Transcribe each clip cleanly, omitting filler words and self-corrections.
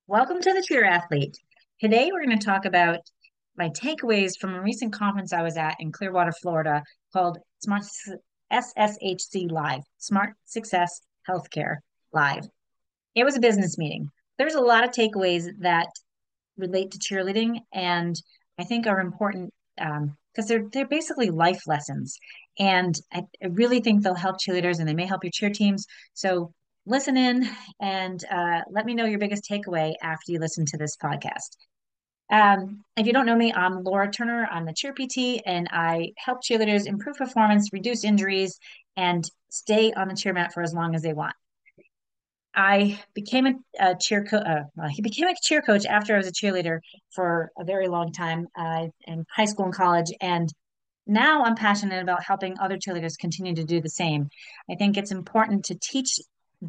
Welcome to the Cheer Athlete. Today we're going to talk about my takeaways from a recent conference I was at in Clearwater, Florida called SSHC Live, Smart Success Healthcare Live. It was a business meeting. There's a lot of takeaways that relate to cheerleading and I think are important because they're basically life lessons. And I really think they'll help cheerleaders and they may help your cheer teams. So listen in and let me know your biggest takeaway after you listen to this podcast. If you don't know me, I'm Laura Turner. I'm the cheer PT, and I help cheerleaders improve performance, reduce injuries, and stay on the cheer mat for as long as they want. I became a cheer coach. He became a cheer coach after I was a cheerleader for a very long time in high school and college, and now I'm passionate about helping other cheerleaders continue to do the same. I think it's important to teach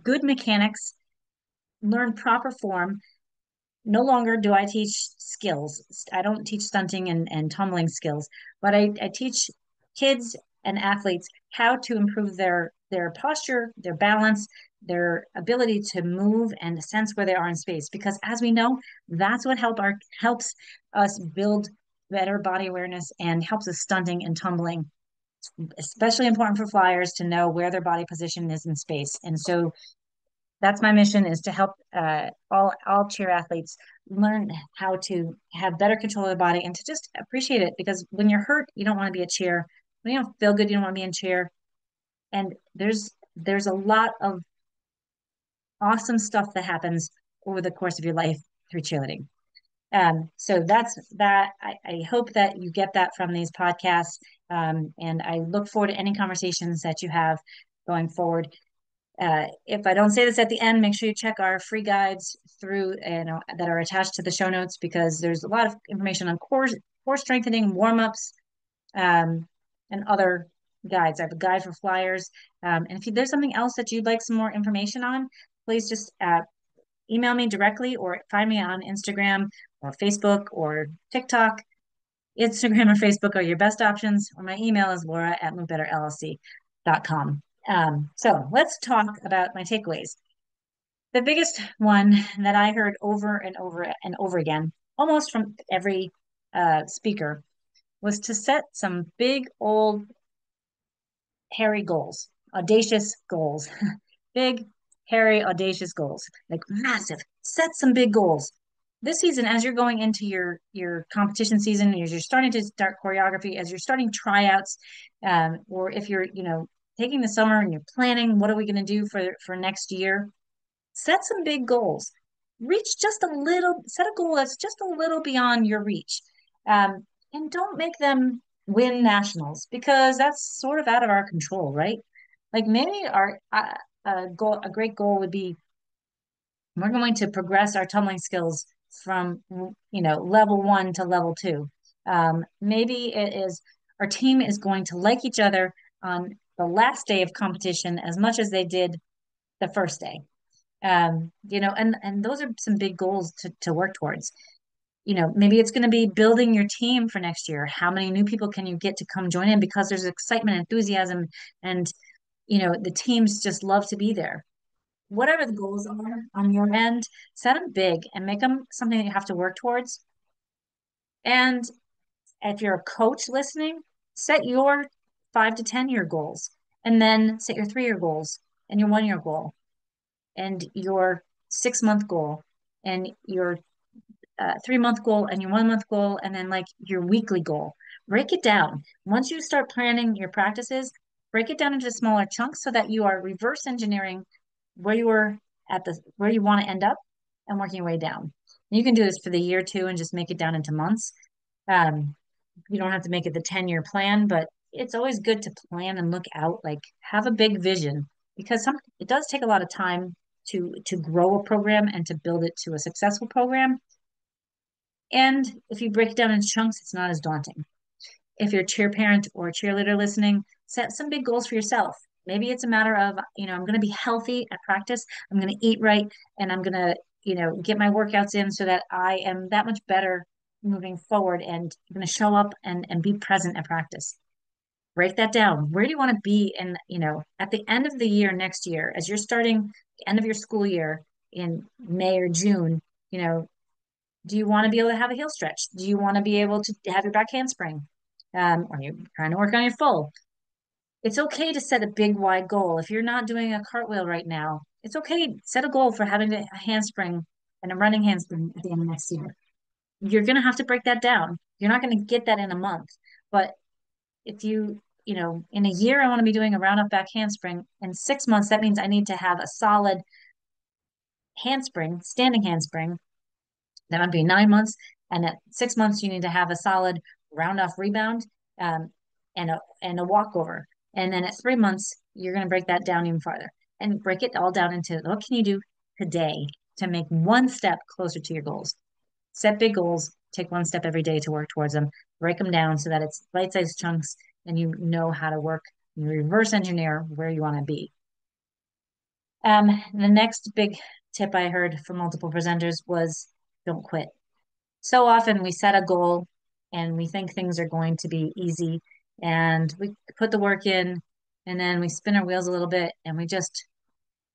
good mechanics, learn proper form. No longer do I teach skills. I don't teach stunting and tumbling skills, but I teach kids and athletes how to improve their posture, their balance, their ability to move and sense where they are in space. Because as we know, that's what helps us build better body awareness and helps us stunting and tumbling. Especially important for flyers to know where their body position is in space. And so that's my mission is to help all cheer athletes learn how to have better control of their body and to just appreciate it because when you're hurt you don't want to be a cheer, when you don't feel good you don't want to be in cheer, and there's a lot of awesome stuff that happens over the course of your life through cheerleading. So that's that. I hope that you get that from these podcasts, and I look forward to any conversations that you have going forward. If I don't say this at the end, make sure you check our free guides through that are attached to the show notes because there's a lot of information on core strengthening, warm-ups, and other guides. I have a guide for flyers. And if there's something else that you'd like some more information on, please just email me directly or find me on Instagram or Facebook or TikTok. Instagram or Facebook are your best options, or my email is laura@movebetterllc.com. So let's talk about my takeaways. The biggest one that I heard over and over and over again, almost from every speaker, was to set some big, old, hairy goals, audacious goals, big, hairy, audacious goals, like massive. Set some big goals. This season, as you're going into your competition season, as you're starting to start choreography, as you're starting tryouts, or if you're taking the summer and you're planning, what are we going to do for next year? Set some big goals. Reach just a little. Set a goal that's just a little beyond your reach, and don't make them win nationals because that's sort of out of our control, right? Like maybe our a great goal would be we're going to progress our tumbling skills from level one to level two. Maybe it is our team is going to like each other on the last day of competition as much as they did the first day. And those are some big goals to work towards. Maybe it's going to be building your team for next year. How many new people can you get to come join in because there's excitement, enthusiasm, and the teams just love to be there. Whatever the goals are on your end, set them big and make them something that you have to work towards. And if you're a coach listening, set your 5 to 10 year goals and then set your 3 year goals and your 1 year goal and your 6 month goal and your 3 month goal and your 1 month goal and then like your weekly goal. Break it down. Once you start planning your practices, break it down into smaller chunks so that you are reverse engineering where you were where you want to end up and working your way down. You can do this for the year too and just make it down into months. You don't have to make it the 10-year plan, but it's always good to plan and look out, like have a big vision because it does take a lot of time to grow a program and to build it to a successful program. And if you break it down in chunks, it's not as daunting. If you're a cheer parent or a cheerleader listening, set some big goals for yourself. Maybe it's a matter of, I'm going to be healthy at practice. I'm going to eat right and I'm going to, get my workouts in so that I am that much better moving forward and I'm going to show up and be present at practice. Break that down. Where do you want to be at the end of the year next year, as you're starting the end of your school year in May or June? You know, do you want to be able to have a heel stretch? Do you want to be able to have your back handspring? Are you trying to work on your full? It's okay to set a big wide goal. If you're not doing a cartwheel right now, it's okay. Set a goal for having a handspring and a running handspring at the end of next year. You're going to have to break that down. You're not going to get that in a month. But if in a year, I want to be doing a round up back handspring. In 6 months, that means I need to have a solid handspring, standing handspring. That might be 9 months. And at 6 months, you need to have a solid round off rebound um, and a walkover. And then at 3 months, you're going to break that down even farther and break it all down into what can you do today to make one step closer to your goals. Set big goals, take one step every day to work towards them, break them down so that it's bite-sized chunks and you know how to work and reverse engineer where you want to be. The next big tip I heard from multiple presenters was don't quit. So often we set a goal and we think things are going to be easy and we put the work in and then we spin our wheels a little bit and we just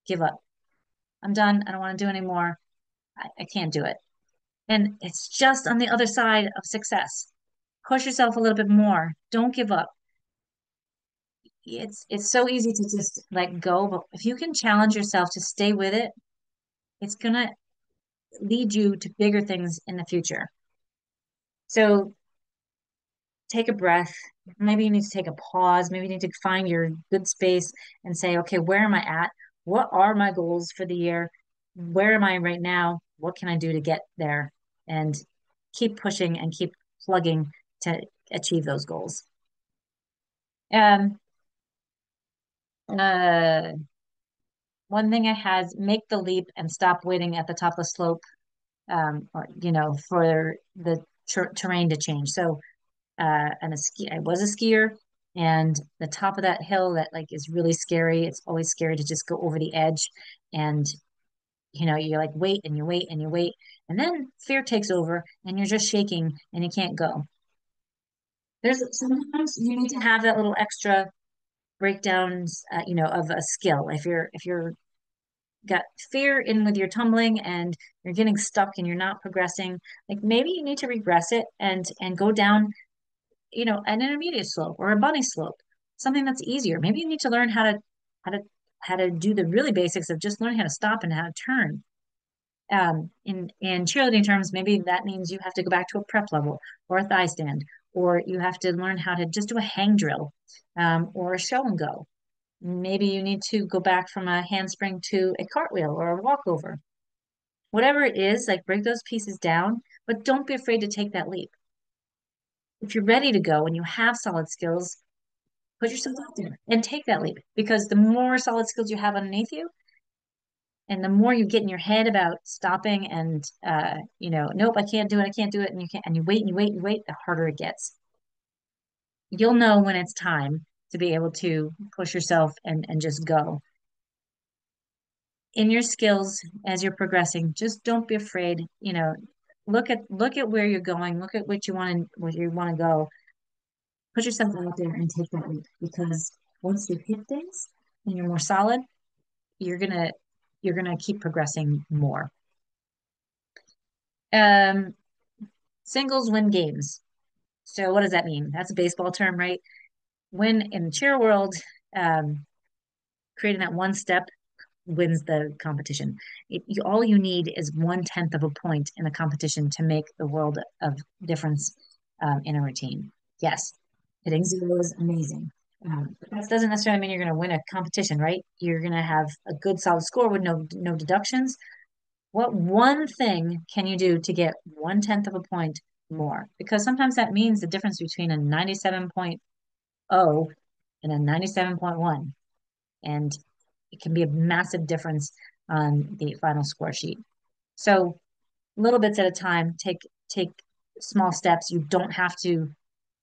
give up. I'm done. I don't want to do anymore. I can't do it. And it's just on the other side of success. Push yourself a little bit more. Don't give up. It's so easy to just let go, but if you can challenge yourself to stay with it, it's gonna lead you to bigger things in the future. So take a breath. Maybe you need to take a pause. Maybe you need to find your good space and say, okay, where am I at? What are my goals for the year? Where am I right now? What can I do to get there? And keep pushing and keep plugging to achieve those goals. Um, uh, One thing I had, make the leap and stop waiting at the top of the slope, for the terrain to change. So I was a skier, and the top of that hill that like is really scary. It's always scary to just go over the edge, and you're like wait and you wait and you wait, and then fear takes over, and you're just shaking and you can't go. There's sometimes you need to have that little extra breakdowns, of a skill. If you're got fear in with your tumbling and you're getting stuck and you're not progressing, like maybe you need to regress it and go down an intermediate slope or a bunny slope, something that's easier. Maybe you need to learn how to how to do the really basics of just learning how to stop and how to turn. In cheerleading terms, maybe that means you have to go back to a prep level or a thigh stand, or you have to learn how to just do a hang drill, or a show and go. Maybe you need to go back from a handspring to a cartwheel or a walkover. Whatever it is, like break those pieces down, but don't be afraid to take that leap. If you're ready to go and you have solid skills, put yourself out there and take that leap, because the more solid skills you have underneath you and the more you get in your head about stopping and nope, I can't do it, I can't do it, and you can't, and you wait and you wait and you wait, the harder it gets. You'll know when it's time to be able to push yourself and just go. In your skills as you're progressing, just don't be afraid, look at where you're going, look at what you want to go. Put yourself out there and take that leap, because once you hit things and you're more solid, you're gonna you're gonna keep progressing more. Um, Singles win games. So what does that mean? That's a baseball term, right? When in the cheer world, um, creating that one step wins the competition. All you need is 1/10 of a point in the competition to make the world of difference in a routine. Yes, hitting zero is amazing. But that doesn't necessarily mean you're going to win a competition, right? You're going to have a good solid score with no deductions. What one thing can you do to get 1/10 of a point more? Because sometimes that means the difference between a 97.0 and a 97.1. And it can be a massive difference on the final score sheet. So little bits at a time, take small steps. You don't have to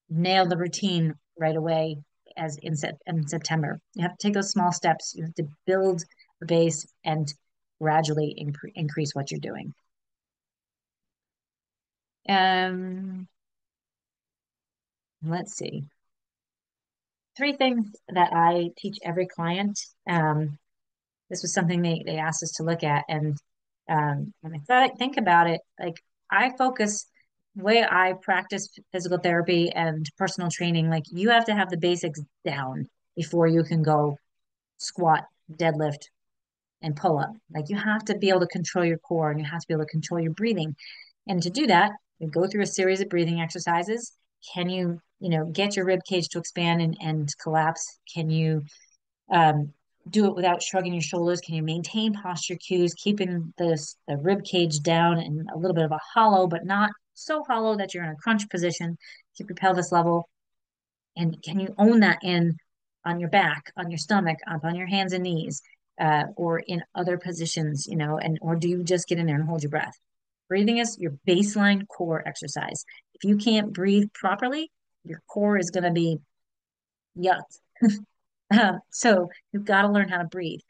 nail the routine right away as in September. You have to take those small steps. You have to build the base and gradually increase what you're doing. Um, let's see. 3 things that I teach every client. This was something they asked us to look at, and And I thought, think about it, like I focus the way I practice physical therapy and personal training, like you have to have the basics down before you can go squat, deadlift, and pull up. Like you have to be able to control your core and you have to be able to control your breathing. And to do that, you go through a series of breathing exercises. Can you, get your rib cage to expand and collapse? Can you um, do it without shrugging your shoulders? Can you maintain posture cues, keeping the rib cage down and a little bit of a hollow, but not so hollow that you're in a crunch position? Keep your pelvis level. And can you own that in on your back, on your stomach, up on your hands and knees, or in other positions, and or do you just get in there and hold your breath? Breathing is your baseline core exercise. If you can't breathe properly, your core is going to be yucked. So you've got to learn how to breathe.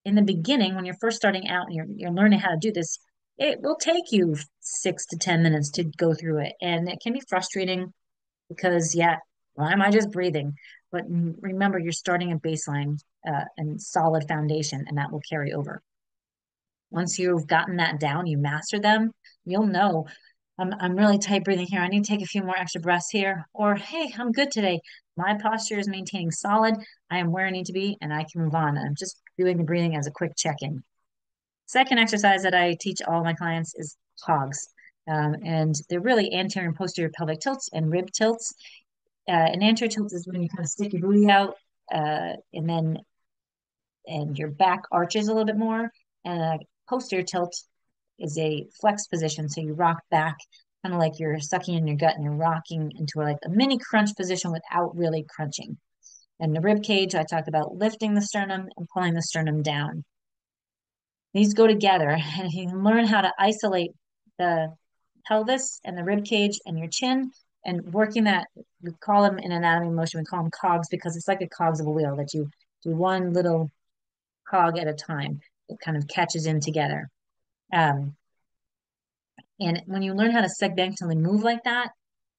In the beginning, when you're first starting out and you're learning how to do this, it will take you 6 to 10 minutes to go through it. And it can be frustrating because, yeah, why am I just breathing? But remember, you're starting a baseline and solid foundation, and that will carry over. Once you've gotten that down, you master them, you'll know I'm really tight breathing here. I need to take a few more extra breaths here. Or, hey, I'm good today. My posture is maintaining solid. I am where I need to be, and I can move on. I'm just doing the breathing as a quick check-in. Second exercise that I teach all my clients is hogs. And they're really anterior and posterior pelvic tilts and rib tilts. An anterior tilt is when you kind of stick your booty out, and your back arches a little bit more. And a posterior tilt is a flex position. So you rock back, kind of like you're sucking in your gut and you're rocking into like a mini crunch position without really crunching. And the rib cage, I talked about lifting the sternum and pulling the sternum down. These go together. And if you can learn how to isolate the pelvis and the rib cage and your chin and working that, we call them in anatomy motion, we call them cogs because it's like the cogs of a wheel that you do one little cog at a time. It kind of catches in together. Um, and when you learn how to segmentally move like that,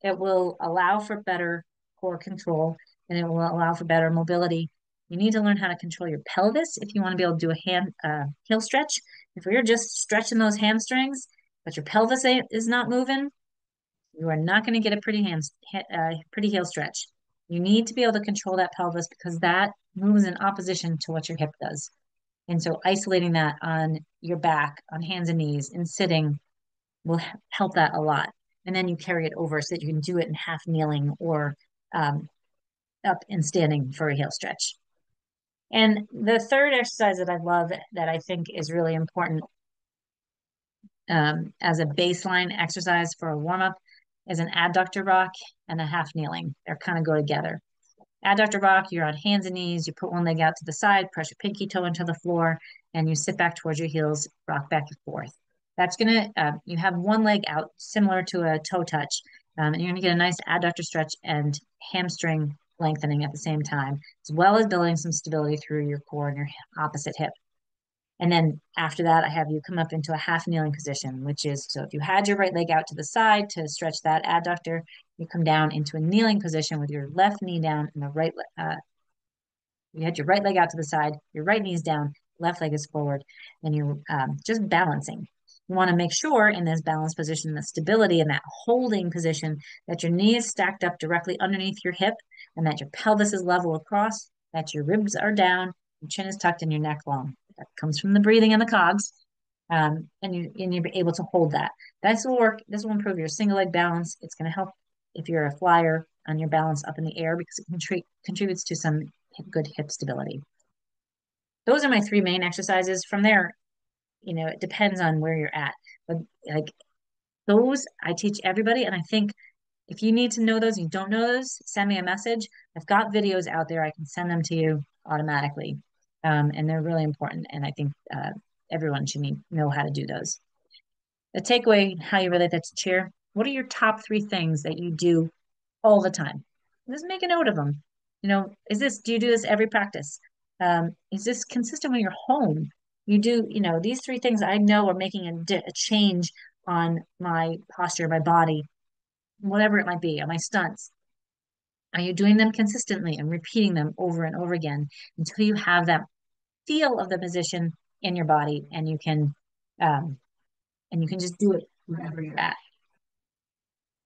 it will allow for better core control and it will allow for better mobility. You need to learn how to control your pelvis if you want to be able to do a heel stretch. If you're just stretching those hamstrings, but your pelvis is not moving, you are not going to get a pretty heel stretch. You need to be able to control that pelvis because that moves in opposition to what your hip does. And so isolating that on your back, on hands and knees, and sitting will help that a lot. And then you carry it over so that you can do it in half kneeling or um, up and standing for a heel stretch. And the third exercise that I love that I think is really important as a baseline exercise for a warm up is an adductor rock and a half kneeling. They're kind of go together. Adductor rock, you're on hands and knees, you put one leg out to the side, press your pinky toe into the floor, and you sit back towards your heels, rock back and forth. That's you have one leg out similar to a toe touch, and you're gonna get a nice adductor stretch and hamstring lengthening at the same time, as well as building some stability through your core and your opposite hip. And then after that, I have you come up into a half kneeling position, which is, so if you had your right leg out to the side to stretch that adductor, you come down into a kneeling position with your left knee down and you had your right leg out to the side, your right knee's down, left leg is forward, and you're just balancing. You want to make sure in this balanced position, the stability in that holding position, that your knee is stacked up directly underneath your hip and that your pelvis is level across, that your ribs are down, your chin is tucked and your neck long. That comes from the breathing and the cogs. And you're able to hold that. This will work. This will improve your single leg balance. It's going to help if you're a flyer on your balance up in the air because it contributes to some good hip stability. Those are my three main exercises. From there, it depends on where you're at. But like those, I teach everybody. And I think if you need to know those and you don't know those, send me a message. I've got videos out there. I can send them to you automatically. And they're really important. And I think everyone should know how to do those. The takeaway, how you relate that to cheer. What are your top three things that you do all the time? Just make a note of them. Do you do this every practice? Is this consistent when you're home? You do, these three things I know are making a change on my posture, my body, whatever it might be, on my stunts. Are you doing them consistently and repeating them over and over again until you have that feel of the position in your body and you can Um, and you can just do it wherever you're at.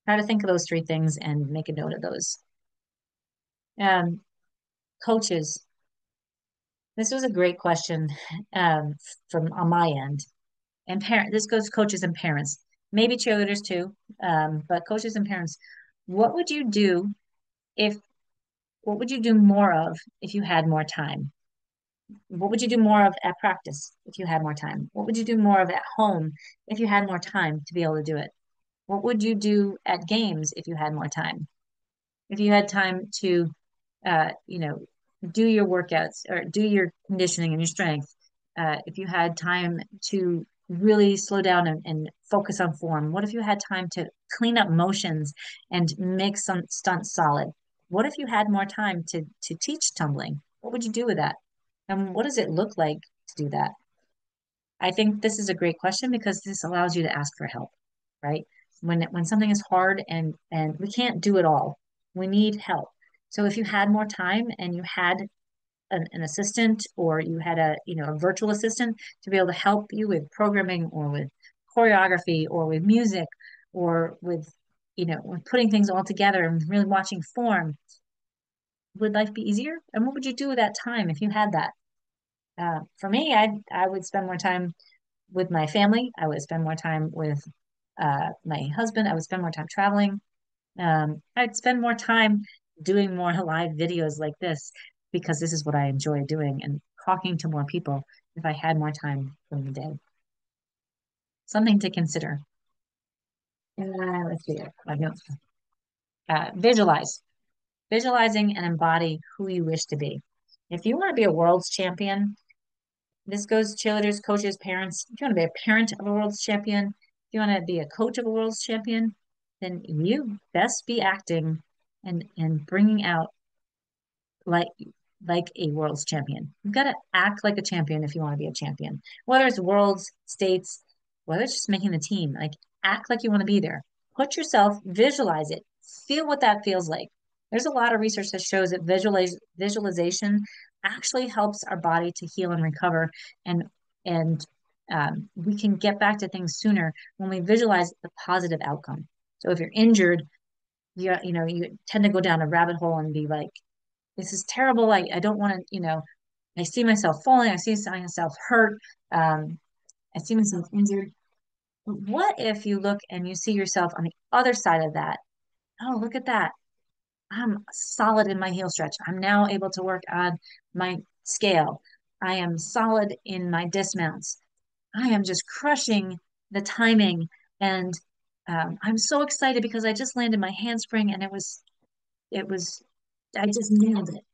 Try to think of those three things and make a note of those. Um, Coaches, this was a great question um, from on my end. And this goes coaches and parents, maybe cheerleaders too, but coaches and parents. What would you do if, what would you do more of if you had more time? What would you do more of at practice if you had more time? What would you do more of at home if you had more time to be able to do it? What would you do at games if you had more time? If you had time to, you know, do your workouts or do your conditioning and your strength, if you had time to really slow down and focus on form, what if you had time to clean up motions and make some stunts solid? What if you had more time to teach tumbling? What would you do with that? And what does it look like to do that? I think this is a great question because this allows you to ask for help, right? When something is hard and we can't do it all, we need help. So if you had more time and you had an assistant or you had a virtual assistant to be able to help you with programming or with choreography or with music or with with putting things all together and really watching form, would life be easier? And what would you do with that time if you had that? For me, I would spend more time with my family. I would spend more time with my husband. I would spend more time traveling. I'd spend more time doing more live videos like this because this is what I enjoy doing and talking to more people if I had more time during the day. Something to consider. Let's see. My notes. Visualize. Visualizing and embody who you wish to be. If you want to be a world's champion, this goes cheerleaders, coaches, parents. If you want to be a parent of a world's champion, if you want to be a coach of a world's champion, then you best be acting and bringing out like like a world's champion. You've got to act like a champion if you want to be a champion. Whether it's worlds, states, whether it's just making the team, like act like you want to be there. Put yourself, visualize it, feel what that feels like. There's a lot of research that shows that visualization actually helps our body to heal and recover, and and we can get back to things sooner when we visualize the positive outcome. So if you're injured, you tend to go down a rabbit hole and be like, this is terrible. I don't want to, I see myself falling. I see myself hurt. Um, I see myself injured. But what if you look and you see yourself on the other side of that? Oh, look at that. I'm solid in my heel stretch. I'm now able to work on my scale. I am solid in my dismounts. I am just crushing the timing. And I'm so excited because I just landed my handspring and I just nailed it.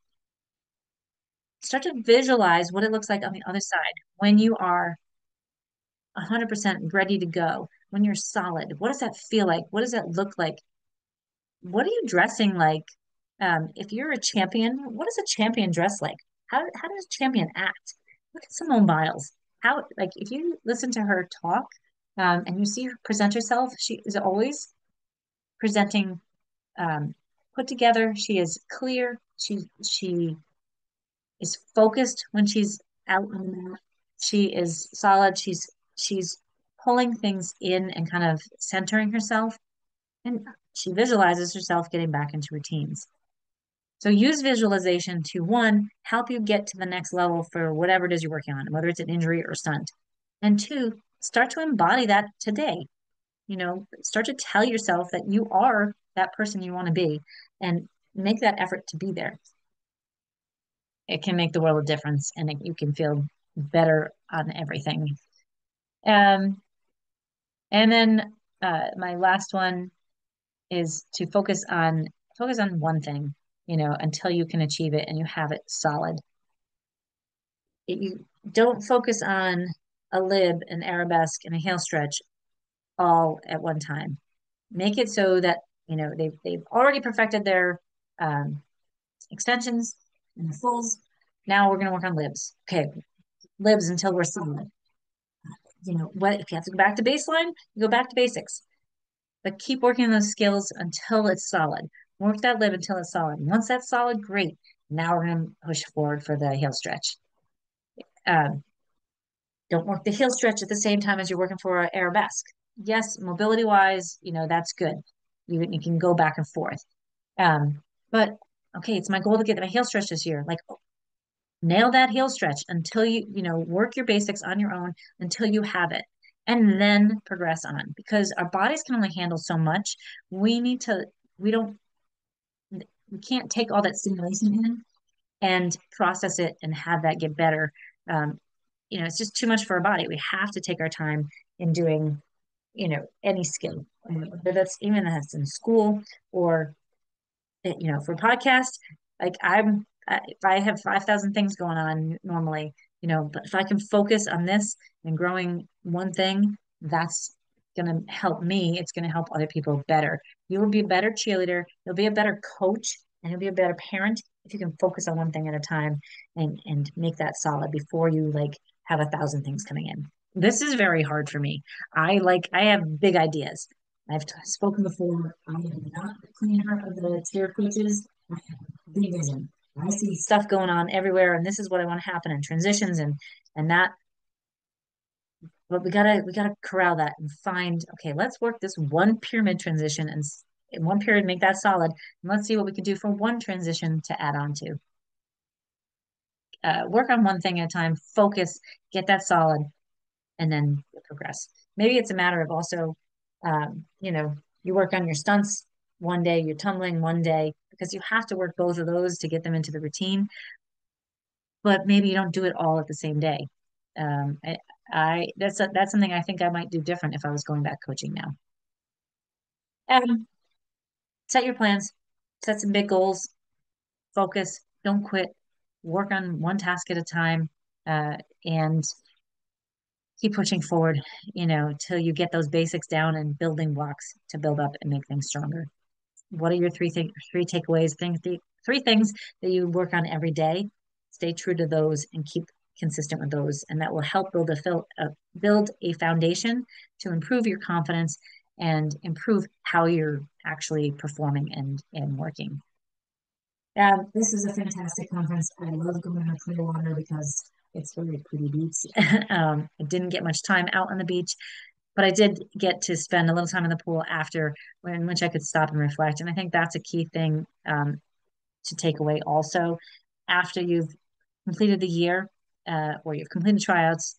Start to visualize what it looks like on the other side when you are 100% ready to go, when you're solid. What does that feel like? What does that look like? What are you dressing like? If you're a champion, what does a champion dress like? How does a champion act? Look at Simone Biles. How, like, if you listen to her talk, and you see her present herself, she is always presenting put together. She is clear. She is focused when she's out on the mat. She is solid. She's pulling things in and kind of centering herself, and she visualizes herself getting back into routines. So use visualization to one, help you get to the next level for whatever it is you're working on, whether it's an injury or stunt. And two, start to embody that today. Start to tell yourself that you are that person you want to be and make that effort to be there. It can make the world a difference and you can feel better on everything. Um, and then my last one is to focus on one thing, until you can achieve it and you have it solid. You don't focus on a lib, an arabesque, and a heel stretch all at one time. Make it so that they've already perfected their um, extensions and the fulls. Now we're going to work on libs. Okay, libs until we're solid. What if you have to go back to baseline, you go back to basics. But keep working on those skills until it's solid. Work that lib until it's solid. Once that's solid, great. Now we're going to push forward for the heel stretch. Um, Don't work the heel stretch at the same time as you're working for an arabesque. Yes, mobility wise, that's good. You can go back and forth. But okay, it's my goal to get my heel stretch this year. Like, nail that heel stretch until work your basics on your own until you have it, and then progress on, because our bodies can only handle so much. We need to, we don't, we can't take all that stimulation in and process it and have that get better. Um, it's just too much for our body. We have to take our time in doing, any skill, whether that's in school or for podcast. Like if I have 5,000 things going on normally, but if I can focus on this and growing one thing, that's going to help me. It's going to help other people better. You will be a better cheerleader. You'll be a better coach, and you'll be a better parent if you can focus on one thing at a time and make that solid before you like have 1,000 things coming in. This is very hard for me. I have big ideas. Spoken before. I am not the cleaner of the tier coaches. I have big vision. I see stuff going on everywhere, and this is what I want to happen in transitions and that. But we gotta corral that and find. Okay, let's work this one pyramid transition and in one period make that solid, and let's see what we can do for one transition to add on to. Work on one thing at a time. Focus, get that solid, and then progress. Maybe it's a matter of also, you work on your stunts one day, you're tumbling one day, because you have to work both of those to get them into the routine, but maybe you don't do it all at the same day. Um, I, that's something I think I might do different if I was going back coaching now. Um, Set your plans, set some big goals, focus, don't quit, work on one task at a time, and keep pushing forward, till you get those basics down and building blocks to build up and make things stronger. What are your three takeaways? Three things that you work on every day. Stay true to those and keep consistent with those, and that will help build a foundation to improve your confidence and improve how you're actually performing and working. This is a fantastic conference. I love going to Clearwater because it's very pretty beach. I didn't get much time out on the beach, but I did get to spend a little time in the pool after, in which I could stop and reflect. And I think that's a key thing to take away also. After you've completed the year, or you've completed tryouts,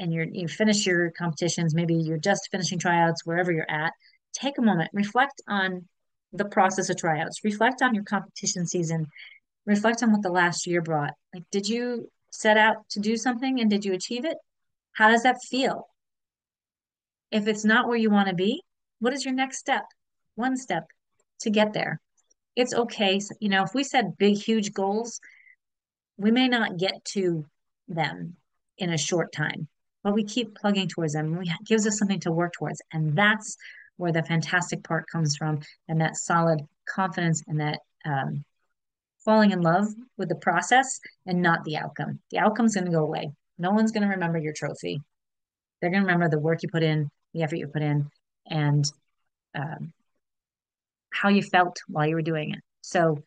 and you've finished your competitions, maybe you're just finishing tryouts, wherever you're at, take a moment, reflect on the process of tryouts, reflect on your competition season, reflect on what the last year brought. Like, did you set out to do something and did you achieve it? How does that feel? If it's not where you want to be, what is your next step? One step to get there. It's okay. If we set big, huge goals, we may not get to them in a short time, but we keep plugging towards them. It gives us something to work towards. And that's where the fantastic part comes from, and that solid confidence and that falling in love with the process and not the outcome. The outcome's going to go away. No one's going to remember your trophy. They're going to remember the work you put in, the effort you put in, and um, how you felt while you were doing it. So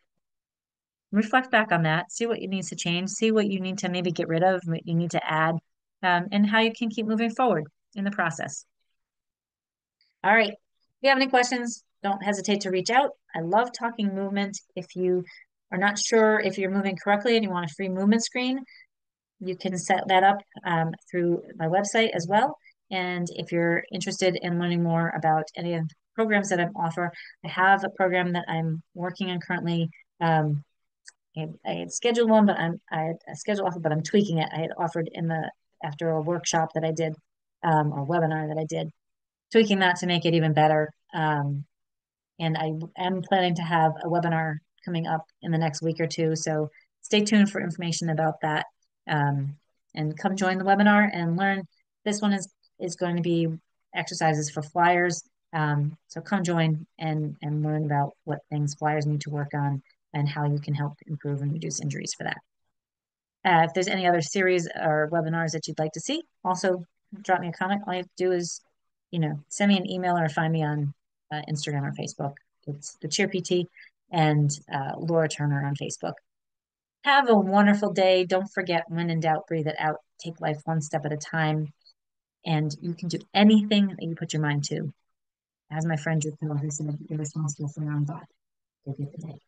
reflect back on that, see what needs to change, see what you need to maybe get rid of, what you need to add, and how you can keep moving forward in the process. All right. If you have any questions, don't hesitate to reach out. I love talking movement. If you are not sure if you're moving correctly and you want a free movement screen, you can set that up through my website as well. And if you're interested in learning more about any of the programs that I offer, I have a program that I'm working on currently. I had scheduled one, but I had a scheduled offer, but I'm tweaking it. I had offered after a workshop that I did, or webinar that I did, tweaking that to make it even better. And I am planning to have a webinar coming up in the next week or two. So stay tuned for information about that. And come join the webinar and learn. This one is going to be exercises for flyers. So come join and learn about what things flyers need to work on and how you can help improve and reduce injuries for that. If there's any other series or webinars that you'd like to see, also drop me a comment. All you have to do is, send me an email or find me on Instagram or Facebook. It's the Cheer PT and Laura Turner on Facebook. Have a wonderful day. Don't forget, when in doubt, breathe it out. take life one step at a time, and you can do anything that you put your mind to. As my friend Drew Pearl, who said, you're responsible for your own thought. Go get the day.